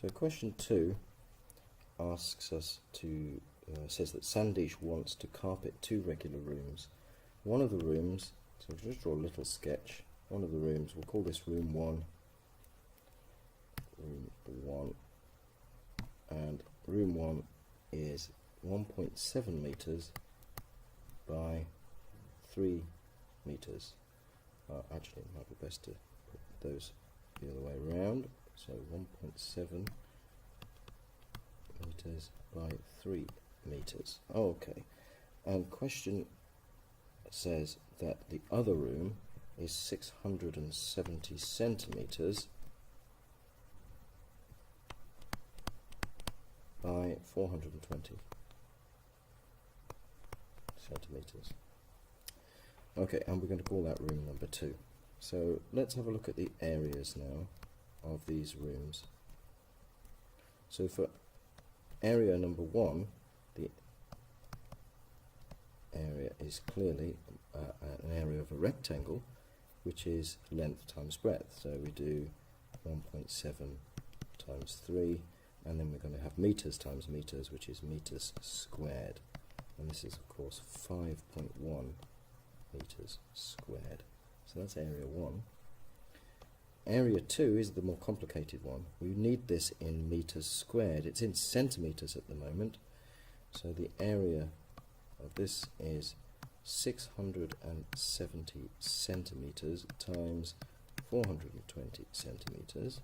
So question 2 asks us to, says that Sandesh wants to carpet 2 regular rooms. One of the rooms, so we'll just draw a little sketch. One of the rooms, we'll call this room 1. Room 1. And room 1 is 1.7 meters by 3 meters. Actually, it might be best to put those the other way around. So 1.7 meters by 3 meters. Okay. And question says that the other room is 670 centimeters by 420 centimeters. Okay, and we're going to call that room number 2. So let's have a look at the areas now of these rooms. So for area number 1, the area is clearly an area of a rectangle, which is length times breadth. So we do 1.7 times 3, and then we're going to have meters times meters, which is meters squared. And this is, of course, 5.1 meters squared. So that's area 1. Area 2 is the more complicated one. We need this in meters squared. It's in centimeters at the moment. So the area of this is 670 centimeters times 420 centimeters.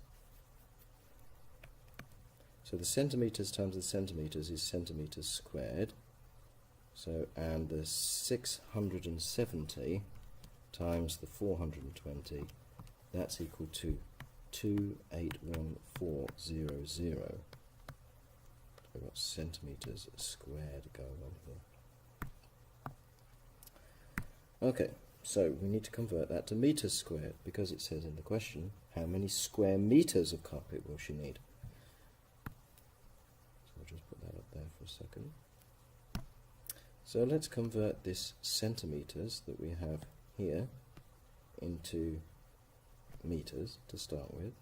So the centimeters times the centimeters is centimeters squared. So, and the 670 times the 420, that's equal to 281400. We've got centimeters squared going on here. Okay, so we need to convert that to meters squared, because it says in the question, how many square meters of carpet will she need? So I'll just put that up there for a second. So let's convert this centimeters that we have here into meters to start with.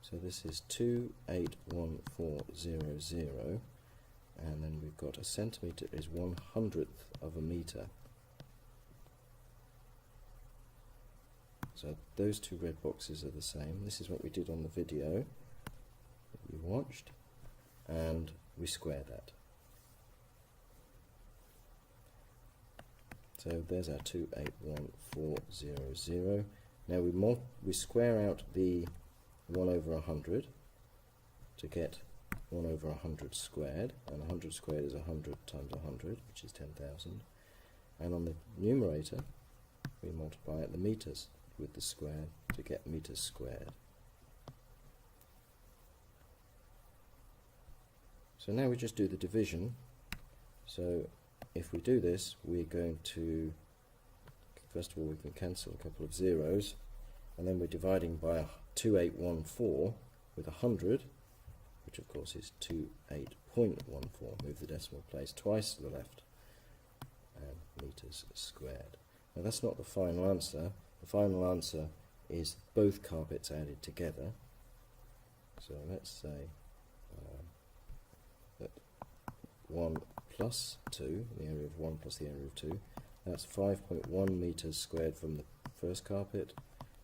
So this is 281400, and then we've got a centimeter is 1/100th of a meter. So those two red boxes are the same. This is what we did on the video that you watched, and we square that. So there's our 281400. Now we square out the 1/100 to get 1/100 squared, and 100 squared is 100 times 100, which is 10,000. And on the numerator, we multiply out the meters with the square to get meters squared. So now we just do the division. So if we do this, we're going to, first of all, we can cancel a couple of zeros, and then we're dividing by 2814 with 100, which of course is 28.14. Move the decimal place twice to the left, and meters squared. Now that's not the final answer. The final answer is both carpets added together. So let's say that 1 plus 2, the area of 1 plus the area of 2, that's 5.1 meters squared from the first carpet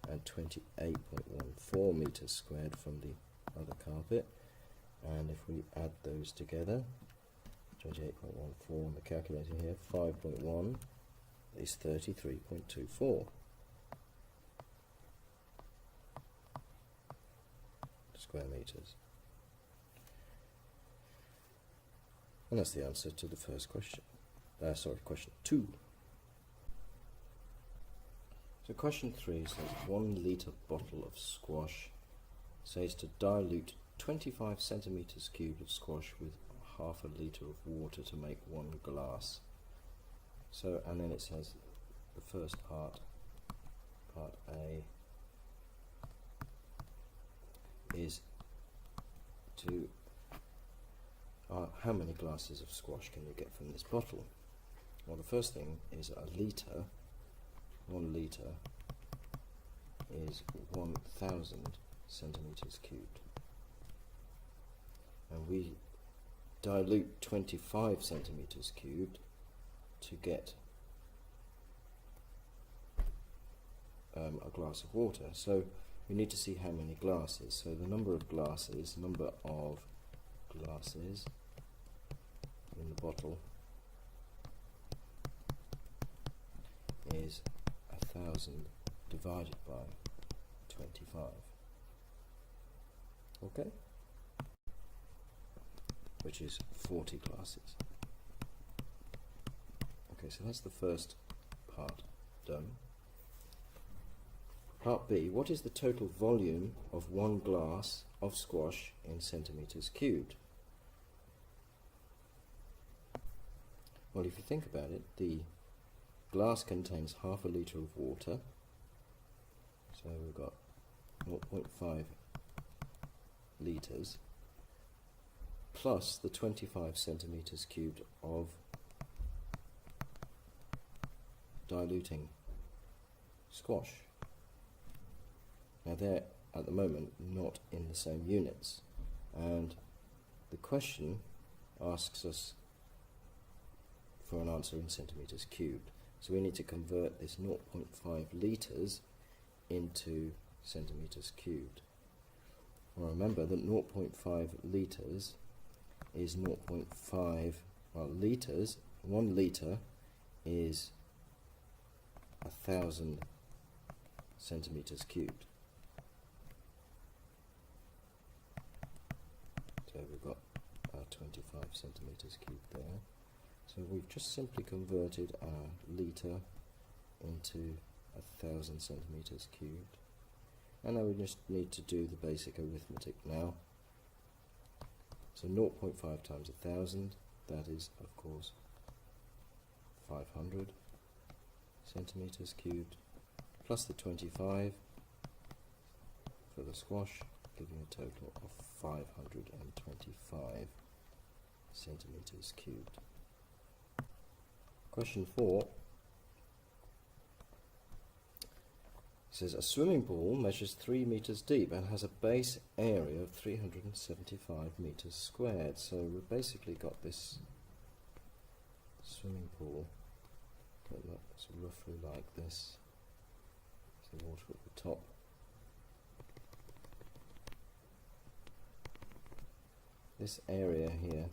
and 28.14 meters squared from the other carpet. And if we add those together, 28.14 on the calculator here, 5.1 is 33.24 square meters. And that's the answer to the first question. Question 2. So question 3 says 1 litre bottle of squash says to dilute 25 centimeters cubed of squash with half a litre of water to make 1 glass. So, and then it says the first part A, is to how many glasses of squash can you get from this bottle? Well, the first thing is a litre. 1 litre is 1,000 centimeters cubed. and we dilute 25 centimeters cubed to get a glass of water. So we need to see how many glasses. So the number of glasses in the bottle is 1,000 divided by 25. Okay? Which is 40 glasses. Okay, so that's the first part done. Part B, what is the total volume of one glass of squash in centimeters cubed? Well, if you think about it, the glass contains half a litre of water, so we've got 0.5 litres, plus the 25 centimeters cubed of diluting squash. Now they're at the moment not in the same units, and the question asks us for an answer in centimeters cubed. So we need to convert this 0.5 litres into centimeters cubed. Well, remember that 0.5 litres is 0.5, well, litres, 1 litre is 1,000 centimeters cubed. So we've got our 25 centimeters cubed there. So we've just simply converted our litre into 1,000 centimeters cubed. And now we just need to do the basic arithmetic now. So 0.5 times 1,000, that is of course 500 centimeters cubed, plus the 25 for the squash, giving a total of 525 centimeters cubed. Question 4 says a swimming pool measures 3 meters deep and has a base area of 375 meters squared. So we've basically got this swimming pool that looks roughly like this. There's the water at the top. This area here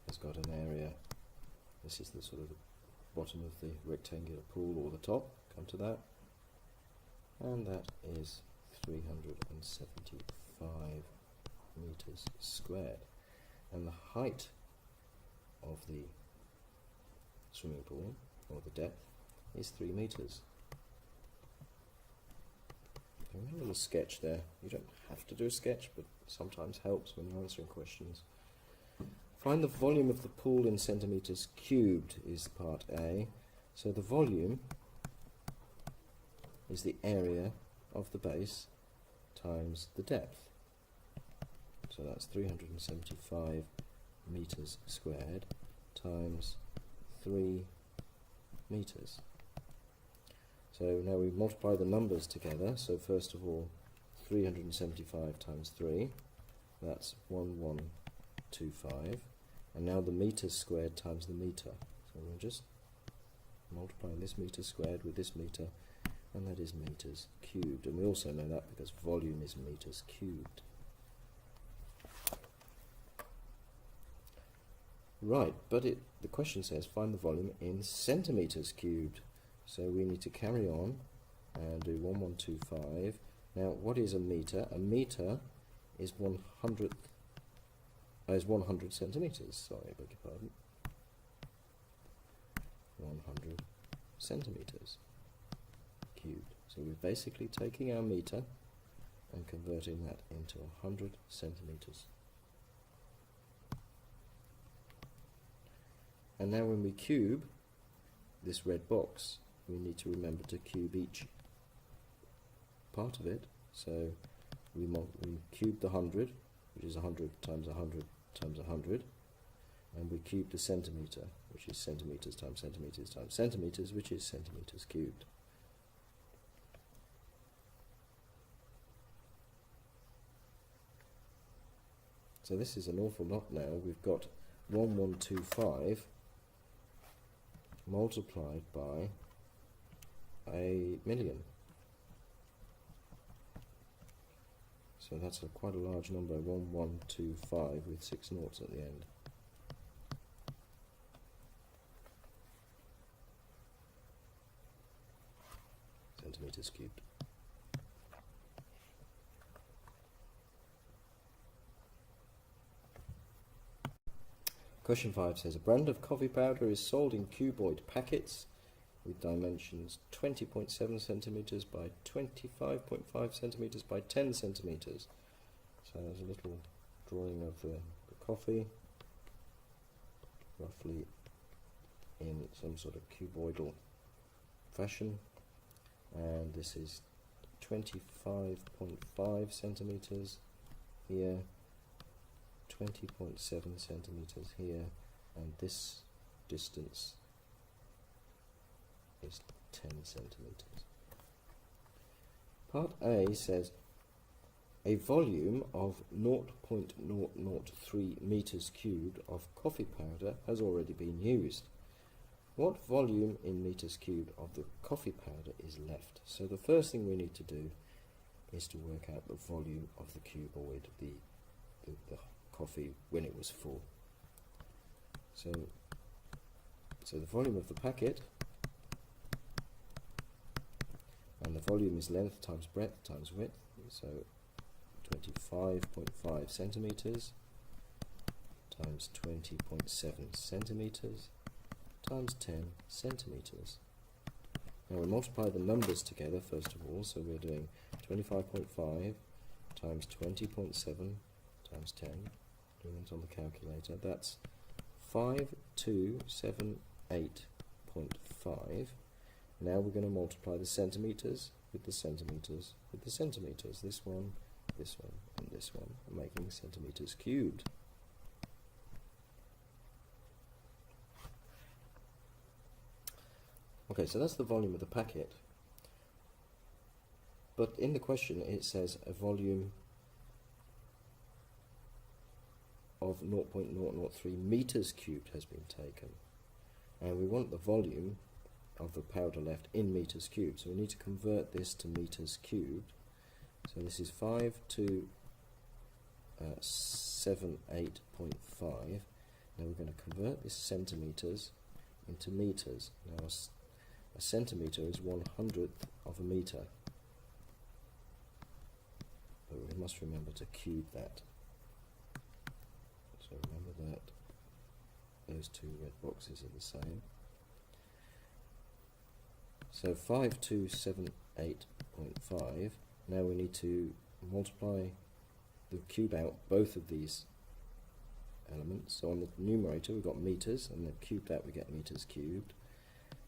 has got an area. This is the sort of the bottom of the rectangular pool, or the top, come to that, and that is 375 meters squared, and the height of the swimming pool, or the depth, is 3 meters. A little sketch there. You don't have to do a sketch, but sometimes helps when you're answering questions. Find the volume of the pool in centimeters cubed is part A. So the volume is the area of the base times the depth. So that's 375 meters squared times 3 meters. So now we multiply the numbers together. So first of all, 375 times 3, that's 1125. And now the meters squared times the meter. So we'll just multiply this meter squared with this meter, and that is meters cubed. And we also know that because volume is meters cubed. Right, but the question says find the volume in centimeters cubed. So we need to carry on and do 1125. Now, what is a meter? A meter is 100 centimeters. Sorry, I beg your pardon. 100 centimeters cubed. So we're basically taking our meter and converting that into 100 centimeters. And now when we cube this red box, we need to remember to cube each part of it. So we cube the 100, which is 100 times 100 times 100, and we cube the centimetre, which is centimetres times centimetres times centimetres, which is centimetres cubed. So this is an awful lot now. We've got 1125 multiplied by 1,000,000. So that's quite a large number, 1125 with 6 noughts at the end. Centimetres cubed. Question 5 says, a brand of coffee powder is sold in cuboid packets with dimensions 20.7 centimetres by 25.5 centimetres by 10 centimetres. So there's a little drawing of the coffee, roughly in some sort of cuboidal fashion, and this is 25.5 centimetres here, 20.7 centimetres here, and this distance is 10 centimetres. Part A says a volume of 0.003 metres cubed of coffee powder has already been used. What volume in metres cubed of the coffee powder is left? So the first thing we need to do is to work out the volume of the cuboid, the coffee when it was full. So the volume of the packet, and the volume is length times breadth times width, so 25.5 centimetres times 20.7 centimetres times 10 centimetres. Now we multiply the numbers together first of all, so we're doing 25.5 times 20.7 times 10, doing it on the calculator, that's 5278.5. Now we're going to multiply the centimetres with the centimetres with the centimetres, this one, and this one, making centimetres cubed. Okay, so that's the volume of the packet, but in the question it says a volume of 0.003 metres cubed has been taken, and we want the volume of the powder left in metres cubed, so we need to convert this to metres cubed. So this is 5278.5. Now we're going to convert this centimetres into metres. Now a centimetre is 1/100th of a metre, but we must remember to cube that. So remember that those two red boxes are the same. So 5278.5. Now we need to multiply the cube out both of these elements. So on the numerator we've got metres, and then cube that we get metres cubed.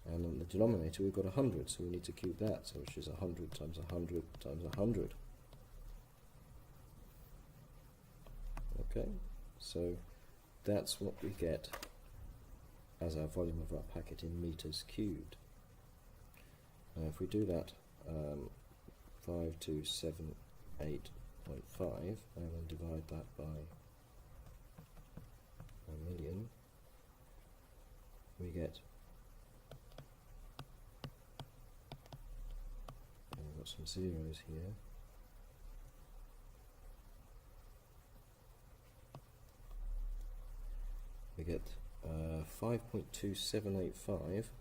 And on the denominator we've got 100, so we need to cube that, so which is 100 times 100 times 100. Okay, so that's what we get as our volume of our packet in metres cubed. Now if we do that, 5278.5, and then divide that by 1,000,000, we get, and we've got some zeros here, we get 5.2785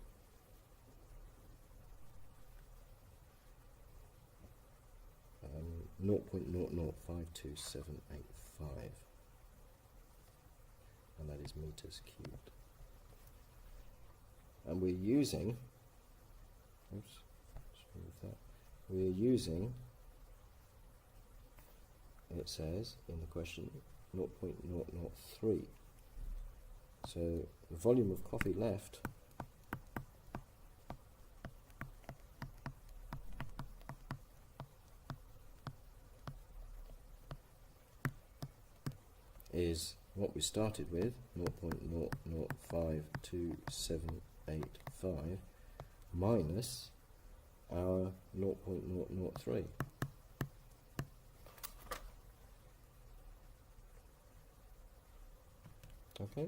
0.005275, and that is metres cubed. And we're using, oops, let's remove that. We're using, it says in the question, 0.003. So the volume of coffee left is what we started with, 0.005275 minus our 0.003. Okay,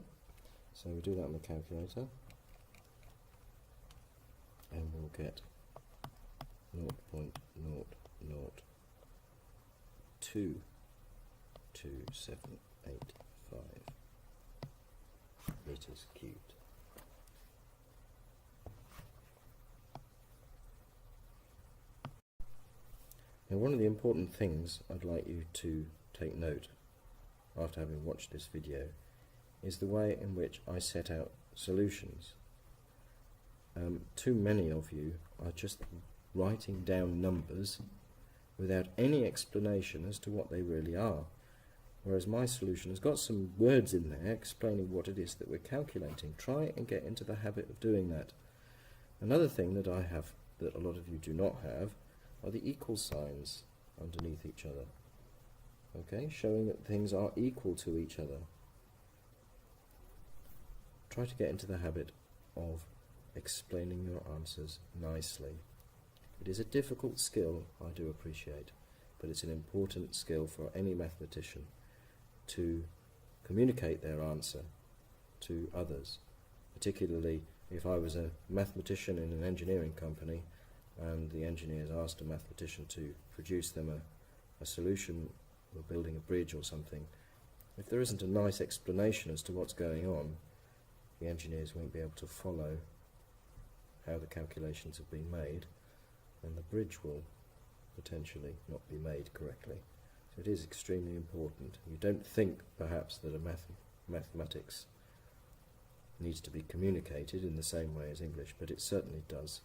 so we do that on the calculator, and we'll get 0.0022785 meters cubed. Now, one of the important things I'd like you to take note after having watched this video is the way in which I set out solutions. Too many of you are just writing down numbers without any explanation as to what they really are, whereas my solution has got some words in there explaining what it is that we're calculating. Try and get into the habit of doing that. Another thing that I have that a lot of you do not have are the equal signs underneath each other, okay, showing that things are equal to each other. Try to get into the habit of explaining your answers nicely. It is a difficult skill, I do appreciate, but it's an important skill for any mathematician to communicate their answer to others, particularly if I was a mathematician in an engineering company and the engineers asked a mathematician to produce them a solution, or building a bridge or something. If there isn't a nice explanation as to what's going on, the engineers won't be able to follow how the calculations have been made, and the bridge will potentially not be made correctly. So it is extremely important. You don't think perhaps that mathematics needs to be communicated in the same way as English, but it certainly does.